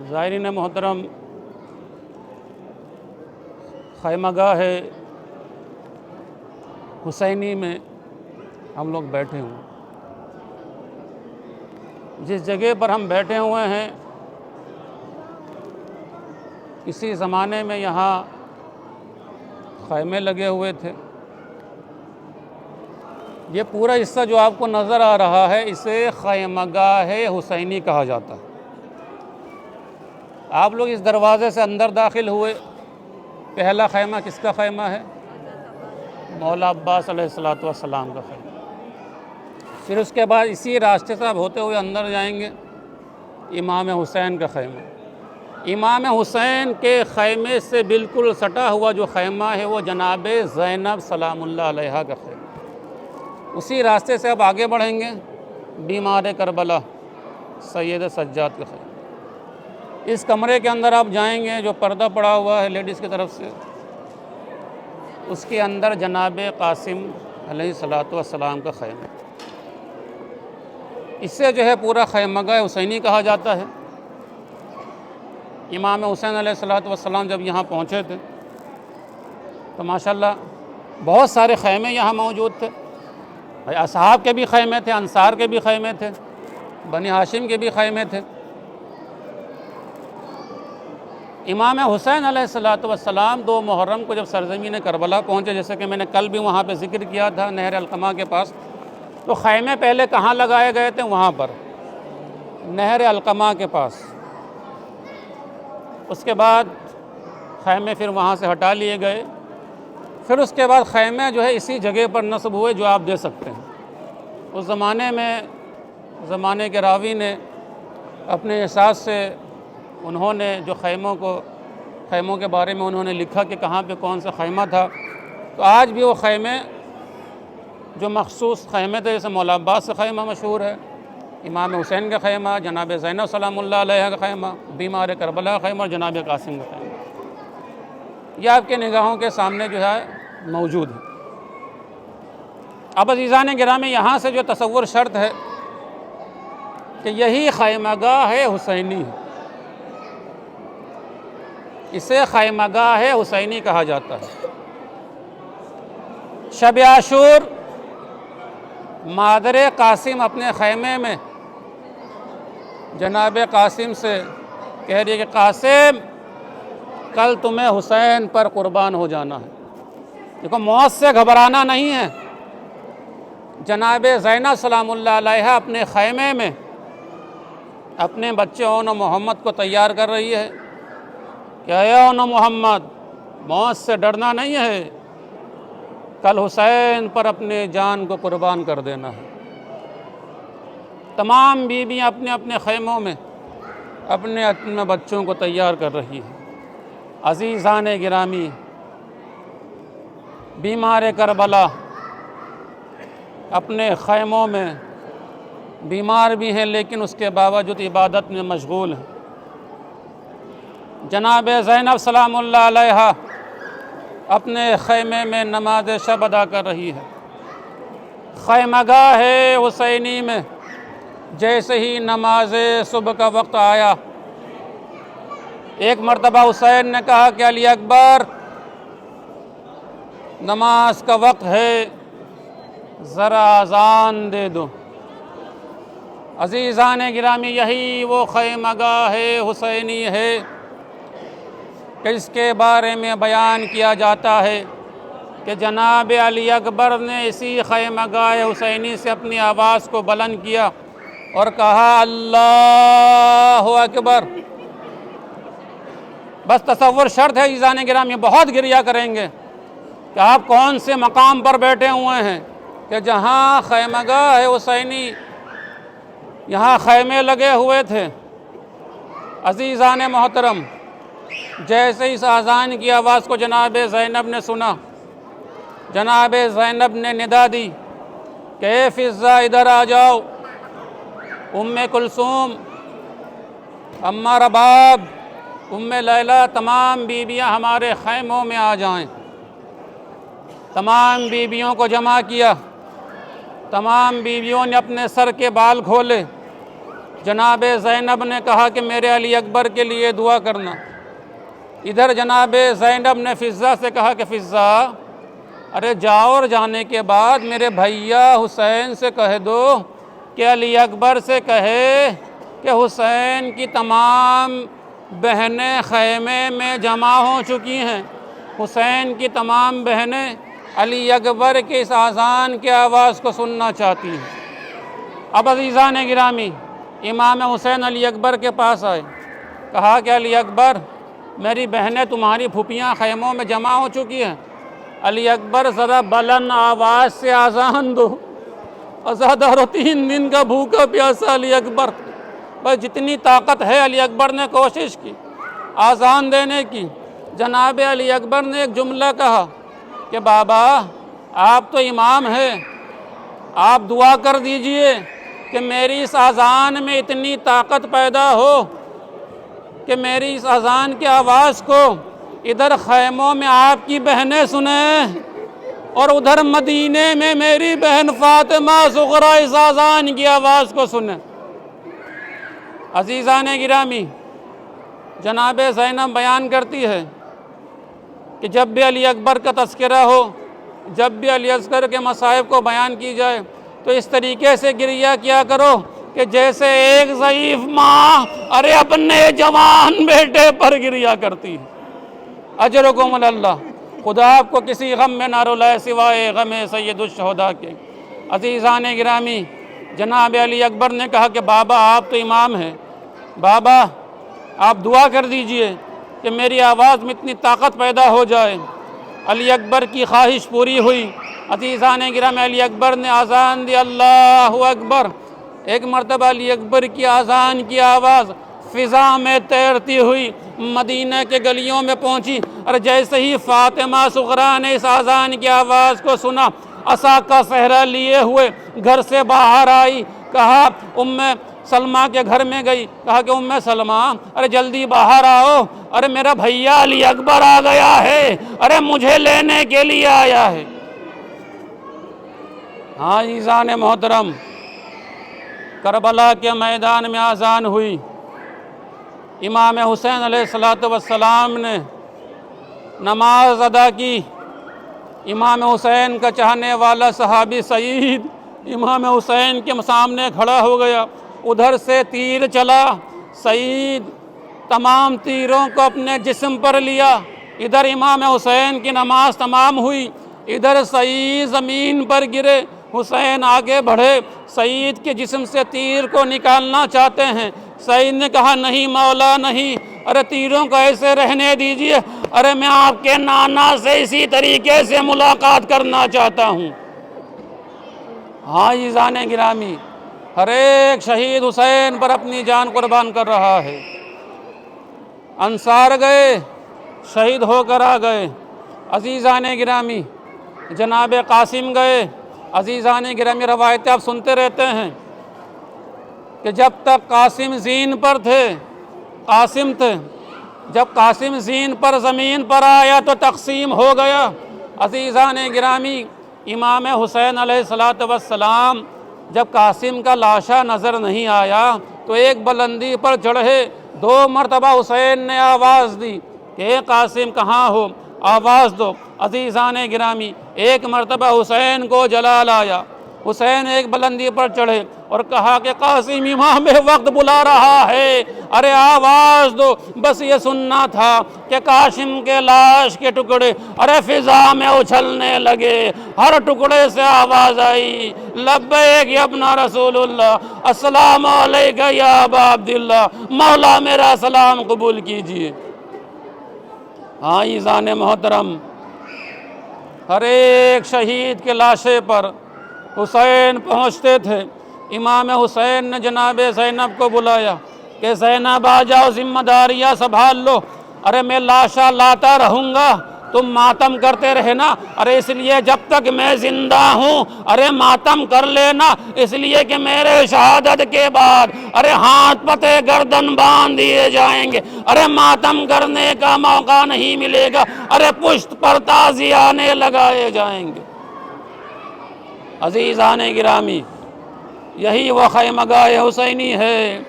زائرین محترم، خیمہ گاہ حسینی میں ہم لوگ بیٹھے ہوئے ہیں۔ جس جگہ پر ہم بیٹھے ہوئے ہیں اسی زمانے میں یہاں خیمے لگے ہوئے تھے۔ یہ پورا حصہ جو آپ کو نظر آ رہا ہے اسے خیمہ گاہ حسینی کہا جاتا ہے۔ آپ لوگ اس دروازے سے اندر داخل ہوئے، پہلا خیمہ کس کا خیمہ ہے؟ مولا عباس علیہ السلام کا خیمہ۔ پھر اس کے بعد اسی راستے سے آپ ہوتے ہوئے اندر جائیں گے، امام حسین کا خیمہ۔ امام حسین کے خیمے سے بالکل سٹا ہوا جو خیمہ ہے وہ جناب زینب سلام اللہ علیہا کا خیمہ۔ اسی راستے سے اب آگے بڑھیں گے، بیمار کربلا سید سجاد کا خیمہ۔ اس کمرے کے اندر آپ جائیں گے، جو پردہ پڑا ہوا ہے لیڈیز کی طرف سے، اس کے اندر جناب قاسم علیہ السلام کا خیمہ۔ اس سے جو ہے پورا خیمہ گاہ حسینی کہا جاتا ہے۔ امام حسین علیہ السلام جب یہاں پہنچے تھے تو ماشاءاللہ بہت سارے خیمے یہاں موجود تھے۔ اصحاب کے بھی خیمے تھے، انصار کے بھی خیمے تھے، بنی ہاشم کے بھی خیمے تھے۔ امام حسین علیہ السلام 2 محرم کو جب سرزمین کربلا پہنچے، جیسے کہ میں نے کل بھی وہاں پہ ذکر کیا تھا نہر القمہ کے پاس، تو خیمے پہلے کہاں لگائے گئے تھے؟ وہاں پر نہر القمہ کے پاس۔ اس کے بعد خیمے پھر وہاں سے ہٹا لیے گئے۔ پھر اس کے بعد خیمے جو ہے اسی جگہ پر نصب ہوئے جو آپ دیکھ سکتے ہیں۔ اس زمانے میں زمانے کے راوی نے اپنے احساس سے انہوں نے جو خیموں کے بارے میں انہوں نے لکھا کہ کہاں پہ کون سا خیمہ تھا، تو آج بھی وہ خیمے جو مخصوص خیمے تھے، جیسے مولا عباس کا خیمہ مشہور ہے، امام حسین کا خیمہ، جناب زینب سلام اللہ علیہ کا خیمہ، بیمار کربلا کا خیمہ اور جناب قاسم کا خیمہ، یہ آپ کے نگاہوں کے سامنے جو ہے موجود ہے۔ اب عزیزان گرامی، یہاں سے جو تصور شرط ہے کہ یہی خیمہ گاہ حسینی ہے، اسے خیمہ گاہ حسینی کہا جاتا ہے۔ شب عاشور مادر قاسم اپنے خیمے میں جناب قاسم سے کہہ رہی ہے کہ قاسم، کل تمہیں حسین پر قربان ہو جانا ہے۔ دیکھو، موت سے گھبرانا نہیں ہے۔ جناب زینب سلام اللہ علیہا اپنے خیمے میں اپنے بچے اون محمد کو تیار کر رہی ہے کہ اے اون محمد، موت سے ڈرنا نہیں ہے، کل حسین پر اپنے جان کو قربان کر دینا ہے۔ تمام بیویاں اپنے اپنے خیموں میں اپنے بچوں کو تیار کر رہی ہیں۔ عزیزان گرامی، بیمار کربلا اپنے خیموں میں بیمار بھی ہیں، لیکن اس کے باوجود عبادت میں مشغول ہیں۔ جناب زینب سلام اللہ علیہا اپنے خیمے میں نماز شب ادا کر رہی ہے۔ خیمہ گاہ حسینی میں جیسے ہی نماز صبح کا وقت آیا، ایک مرتبہ حسین نے کہا کہ علی اکبر، نماز کا وقت ہے، ذرا اذان دے دو۔ عزیزان گرامی، یہی وہ خیمہ گاہ حسینی ہے کہ اس کے بارے میں بیان کیا جاتا ہے کہ جناب علی اکبر نے اسی خیمہ گاہ حسینی سے اپنی آواز کو بلند کیا اور کہا اللہ اکبر۔ بس تصور شرط ہے عزیزان گرامی، بہت گریہ کریں گے کہ آپ کون سے مقام پر بیٹھے ہوئے ہیں کہ جہاں خیمہ گاہ حسینی، یہاں خیمے لگے ہوئے تھے۔ عزیزان محترم، جیسے اس اذان کی آواز کو جناب زینب نے سنا، جناب زینب نے ندا دی کہ اے فضہ ادھر آ جاؤ، ام کلثوم، اماں رباب، ام لیلہ، تمام بیویاں ہمارے خیموں میں آ جائیں۔ تمام بیویوں کو جمع کیا، تمام بیویوں نے اپنے سر کے بال کھولے، جناب زینب نے کہا کہ میرے علی اکبر کے لیے دعا کرنا۔ ادھر جناب زینب نے فضہ سے کہا کہ فضہ ارے جاؤ، اور جانے کے بعد میرے بھیا حسین سے کہہ دو کہ علی اکبر سے کہے کہ حسین کی تمام بہنیں خیمے میں جمع ہو چکی ہیں، حسین کی تمام بہنیں علی اکبر کی اس اذان کی آواز کو سننا چاہتی ہیں۔ اب عزیزان گرامی، امام حسین علی اکبر کے پاس آئے، کہا کہ علی اکبر میری بہنیں تمہاری پھوپھیاں خیموں میں جمع ہو چکی ہیں، علی اکبر ذرا بلند آواز سے آذان دو۔ ازادار 3 دن کا بھوکا پیاسا علی اکبر، بس جتنی طاقت ہے علی اکبر نے کوشش کی آذان دینے کی۔ جناب علی اکبر نے ایک جملہ کہا کہ بابا آپ تو امام ہیں، آپ دعا کر دیجئے کہ میری اس اذان میں اتنی طاقت پیدا ہو کہ میری اس اذان کی آواز کو ادھر خیموں میں آپ کی بہنیں سنیں اور ادھر مدینے میں میری بہن فاطمہ زغرا اس اذان کی آواز کو سنیں۔ عزیزان گرامی، جناب زینب بیان کرتی ہے کہ جب بھی علی اکبر کا تذکرہ ہو، جب بھی علی اصغر کے مصائب کو بیان کی جائے تو اس طریقے سے گریہ کیا کرو کہ جیسے ایک ضعیف ماں ارے اپنے جوان بیٹے پر گریہ کرتی ہے۔ اجرکم اللہ، خدا آپ کو کسی غم میں نہ رلائے سوائے غم سید الشہداء کے۔ عزیزان گرامی، جناب علی اکبر نے کہا کہ بابا آپ تو امام ہیں، بابا آپ دعا کر دیجئے کہ میری آواز میں اتنی طاقت پیدا ہو جائے۔ علی اکبر کی خواہش پوری ہوئی۔ عزیزان گرامی، علی اکبر نے اذان دی، اللہ اکبر۔ ایک مرتبہ علی اکبر کی اذان کی آواز فضا میں تیرتی ہوئی مدینہ کے گلیوں میں پہنچی، اور جیسے ہی فاطمہ صغرا نے اس اذان کی آواز کو سنا، عصا کا صحرا لیے ہوئے گھر سے باہر آئی، کہا ام سلمہ کے گھر میں گئی، کہا کہ ام سلمہ ارے جلدی باہر آؤ، ارے میرا بھیا علی اکبر آ گیا ہے، ارے مجھے لینے کے لیے آیا ہے۔ ہاں عزیزان محترم، کربلا کے میدان میں اذان ہوئی، امام حسین علیہ السلام نے نماز ادا کی۔ امام حسین کا چاہنے والا صحابی سعید امام حسین کے سامنے کھڑا ہو گیا، ادھر سے تیر چلا، سعید تمام تیروں کو اپنے جسم پر لیا، ادھر امام حسین کی نماز تمام ہوئی، ادھر سعید زمین پر گرے، حسین آگے بڑھے، سعید کے جسم سے تیر کو نکالنا چاہتے ہیں، سعید نے کہا نہیں مولا نہیں، ارے تیروں کو ایسے رہنے دیجئے، ارے میں آپ کے نانا سے اسی طریقے سے ملاقات کرنا چاہتا ہوں۔ ہاں عزیزان گرامی، ہر ایک شہید حسین پر اپنی جان قربان کر رہا ہے۔ انصار گئے، شہید ہو کر آ گئے۔ عزیزان گرامی، جناب قاسم گئے۔ عزیزان گرامی، روایتیں آپ سنتے رہتے ہیں کہ جب تک قاسم زین پر تھے، قاسم تھے، جب قاسم زین پر زمین پر آیا تو تقسیم ہو گیا۔ عزیزان گرامی، امام حسین علیہ السلام جب قاسم کا لاشا نظر نہیں آیا تو ایک بلندی پر چڑھے، 2 مرتبہ حسین نے آواز دی کہ اے قاسم کہاں ہو، آواز دو۔ عزیزان گرامی، ایک مرتبہ حسین کو جلال آیا، حسین ایک بلندی پر چڑھے اور کہا کہ قاسم امام وقت بلا رہا ہے، ارے آواز دو۔ بس یہ سننا تھا کہ قاسم کے لاش کے ٹکڑے ارے فضا میں اچھلنے لگے، ہر ٹکڑے سے آواز آئی لبیک یا ابن رسول اللہ، السلام علیکہ یا ابا عبداللہ، مولا میرا سلام قبول کیجئے۔ ہاں عزیزان محترم، ہر ایک شہید کے لاشے پر حسین پہنچتے تھے۔ امام حسین نے جناب زینب کو بلایا کہ زینب آ جاؤ، ذمہ داریاں سنبھال لو، ارے میں لاشا لاتا رہوں گا، تم ماتم کرتے رہنا، ارے اس لیے جب تک میں زندہ ہوں ارے ماتم کر لینا، اس لیے کہ میرے شہادت کے بعد ارے ہاتھ پتے گردن باندھ دیے جائیں گے، ارے ماتم کرنے کا موقع نہیں ملے گا، ارے پشت پر تازیانے لگائے جائیں گے۔ عزیزان گرامی، یہی وہ خیمگاہ حسینی ہے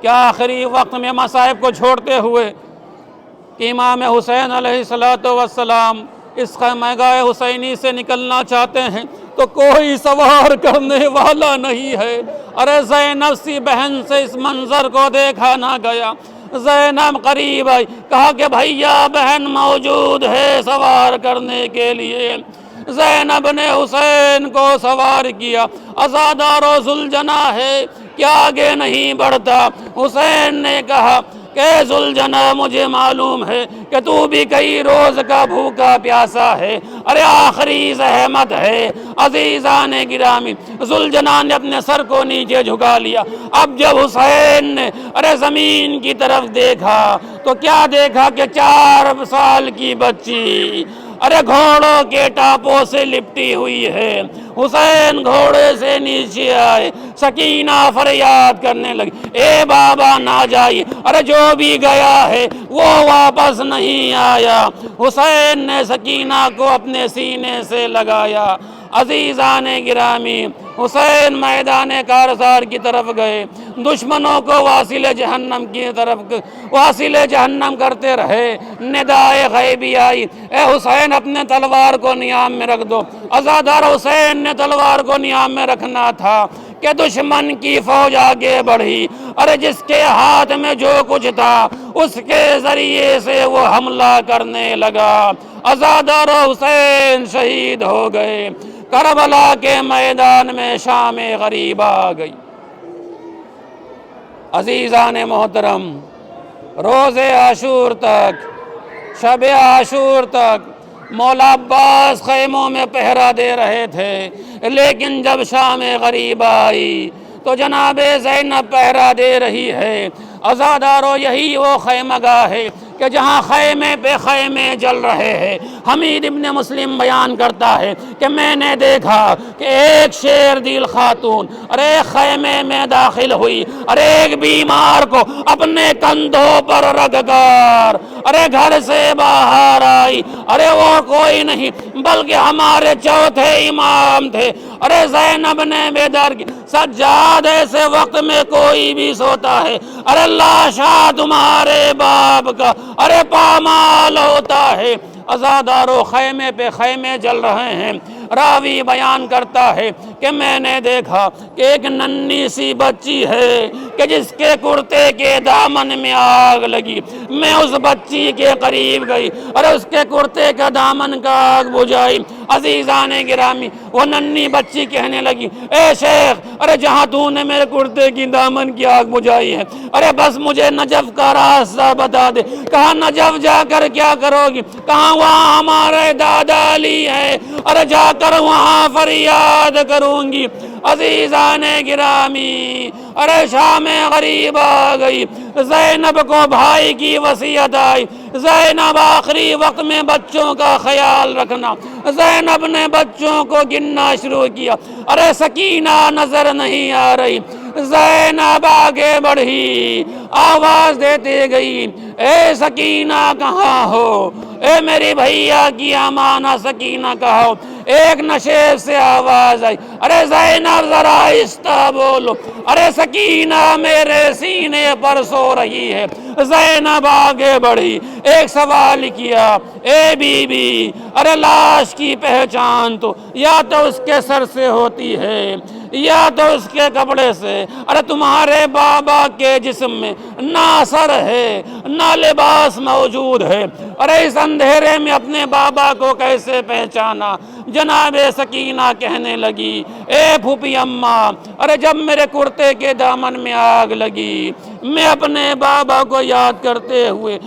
کہ آخری وقت میں مصائب کو چھوڑتے ہوئے کہ امام حسین علیہ السلام اس خیمہ گاہ حسینی سے نکلنا چاہتے ہیں تو کوئی سوار کرنے والا نہیں ہے۔ ارے زینب سی بہن سے اس منظر کو دیکھا نہ گیا۔ زینب قریب آئی، کہا کہ بھیا بہن موجود ہے سوار کرنے کے لیے۔ زینب نے حسین کو سوار کیا، عزادار و ذوالجناح ہے کیا آگے نہیں بڑھتا۔ حسین نے کہا کہ ذوالجناح مجھے معلوم ہے کہ تو بھی کئی روز کا بھوکا پیاسا ہے، ارے آخری زحمت ہے۔ عزیزان گرامی، ذوالجناح نے اپنے سر کو نیچے جھکا لیا۔ اب جب حسین نے زمین کی طرف دیکھا تو کیا دیکھا کہ 4 سال کی بچی گھوڑوں کے ٹاپوں سے لپٹی ہوئی ہے۔ حسین گھوڑے سے نیچے آئے، سکینہ فریاد کرنے لگی، اے بابا نہ جائیے، جو بھی گیا ہے وہ واپس نہیں آیا۔ حسین نے سکینہ کو اپنے سینے سے لگایا۔ عزیزان گرامی، حسین میدان کارزار کی طرف گئے، دشمنوں کو واصل جہنم کرتے رہے۔ ندائے غیبی آئی، اے حسین اپنے تلوار کو نیام میں رکھ دو۔ عزادار حسین نے تلوار کو نیام میں رکھنا تھا کہ دشمن کی فوج آگے بڑھی، جس کے ہاتھ میں جو کچھ تھا اس کے ذریعے سے وہ حملہ کرنے لگا۔ عزادار حسین شہید ہو گئے۔ کربلا کے میدان میں شام غریب آ گئی۔ عزیزان محترم، روز عاشور تک، شب عاشور تک مولا عباس خیموں میں پہرا دے رہے تھے، لیکن جب شام غریب آئی تو جناب زینب پہرا دے رہی ہے۔ عزادارو، یہی وہ خیمہ گاہ ہے کہ جہاں خیمے پہ خیمے جل رہے ہیں۔ حمید ابن مسلم بیان کرتا ہے کہ میں نے دیکھا کہ ایک شیر دل خاتون ایک خیمے میں داخل ہوئی، ایک بیمار کو اپنے کندھوں پر رکھ کر گھر سے باہر آئی۔ وہ کوئی نہیں بلکہ ہمارے چوتھے امام تھے۔ زینب نے بیدار کی، سجاد ایسے وقت میں کوئی بھی سوتا ہے، لاشا تمہارے باپ کا پامال ہوتا ہے۔ عزادارو، خیمے پہ خیمے جل رہے ہیں۔ راوی بیان کرتا ہے کہ میں نے دیکھا کہ ایک ننھی سی بچی ہے کہ جس کے کرتے کے دامن میں آگ لگی۔ میں اس بچی کے قریب گئی اور اس کے کرتے کا دامن کا آگ بجھائی۔ عزیزان گرامی، وہ ننھی بچی کہنے لگی، اے شیخ، جہاں تو نے میرے کرتے کی دامن کی آگ بجھائی ہے، بس مجھے نجف کا راستہ بتا دے۔ کہا نجف جا کر کیا کرو گی؟ کہاں وہاں ہمارے دادا علی ہے، جا کر وہاں فریاد کروں گی۔ عزیزان گرامی، شام غریب آ گئی۔ زینب کو بھائی کی وصیت آئی، زینب آخری وقت میں بچوں کا خیال رکھنا۔ زینب نے بچوں کو گننا شروع کیا، سکینہ نظر نہیں آ رہی۔ زینب آگے بڑھی، آواز دیتے گئی، اے سکینہ کہاں ہو؟ اے میری بھیا کی امانہ سکینہ کہو۔ ایک نشیب سے آواز آئی، زینب ذرا آہستہ بولو، سکینہ میرے سینے پر سو رہی ہے۔ زینب آگے بڑھی، ایک سوال کیا، اے بی بی، لاش کی پہچان تو یا تو اس کے سر سے ہوتی ہے یا تو اس کے کپڑے سے۔ تمہارے بابا کے جسم میں نہ سر ہے نہ لباس موجود ہے، اس اندھیرے میں اپنے بابا کو کیسے پہچانا؟ جناب سکینہ کہنے لگی، اے پھوپھی اماں، جب میرے کرتے کے دامن میں آگ لگی، میں اپنے بابا کو یاد کرتے ہوئے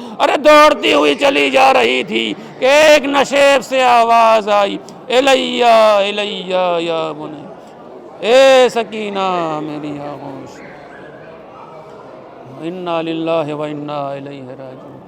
دوڑتی ہوئی چلی جا رہی تھی کہ ایک نشیب سے آواز آئی، الیہ الیہ یا بنی، اے سکینہ میری آغوش، انا للہ و انا الیہ راجعون۔